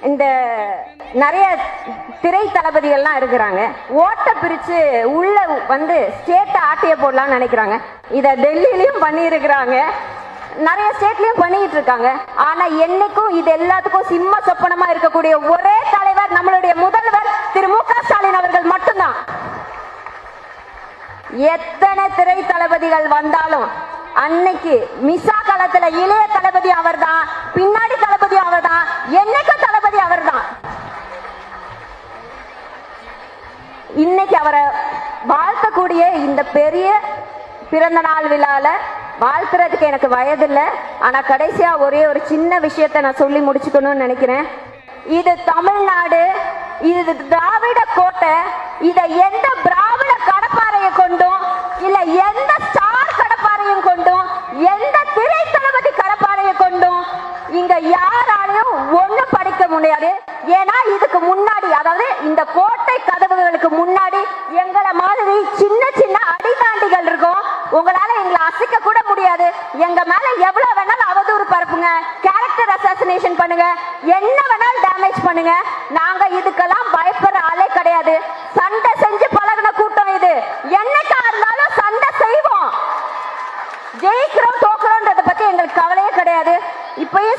இந்த நிறைய திரை தளபதிகள்லாம் இருக்கிறாங்க. ஓட்டை பிரிச்சு உள்ள வந்து ஸ்டேட்டை ஆட்டிய போடலாம்னு நினைக்கிறாங்க. இதை டெல்லியிலையும் பண்ணியிருக்கிறாங்க, நிறைய ஸ்டேட்லயும் பண்ணிட்டு இருக்காங்க. ஆனா என்னைக்கும் இது எல்லாத்துக்கும் சிம்ம சொப்பனமா இருக்கக்கூடிய ஒரே தலைவர் நம்மளுடைய முதல்வர் திரு மு க ஸ்டாலின் அவர்கள் மட்டும்தான். எத்தனை திரை தளபதிகள் வந்தாலும் அன்னைக்கு மிசா காலத்துல இளைய தளபதி அவர்தான், பின்னாடி தளபதி அவர்தான், என்னைக்கு தளபதி அவர்தான். இன்னைக்கு அவரை வாழ்த்தக்கூடிய இந்த பெரிய பிறந்த நாள் விழால வாழ்த்துறதுக்கு எனக்கு வயது இல்லை. ஆனா கடைசியா ஒரே ஒரு சின்ன விஷயத்தை நான் சொல்லி முடிச்சுக்கணும்னு நினைக்கிறேன். இது தமிழ்நாடு, இது திராவிட கோட்டை. இதை எந்த திராவிட கடப்பாறையை கொண்டும் இல்ல எந்த ஸ்டார் கடப்பாறையும் கொண்டும் எந்த திரை தளபதி கடப்பாறையை கொண்டும் இங்க யாராலையும் ஒண்ணு படிக்க முடியாது. ஏன்னா இதுக்கு முன்னாடி, அதாவது இந்த கோட்டை கதவுகளுக்கு முன்னாடி எங்களை மாதிரி சின்ன சின்ன அடிதாண்டிகள் இருக்கும். உங்களால எங்களை அசைக்க கூட முடியாது. எங்க மேல எவ்வளவு வேணாலும் அவதூறு பரப்புங்க, கேரக்டர் அசாசினேஷன் பண்ணுங்க, என்ன வேணாலும் டேமேஜ் பண்ணுங்க. நாங்க இதுக்கெல்லாம் பயப்படுற ஆளே கிடையாது. சண்டை செஞ்சு பழகின கூட்டம் இது. என்னைக்கா இருந்தாலும் சண்டை செய்வோம். ஜெயிக்கிறோம் தோக்குறோம்ன்றத பத்தி எங்களுக்கு கவலையே கிடையாது. இப்பயே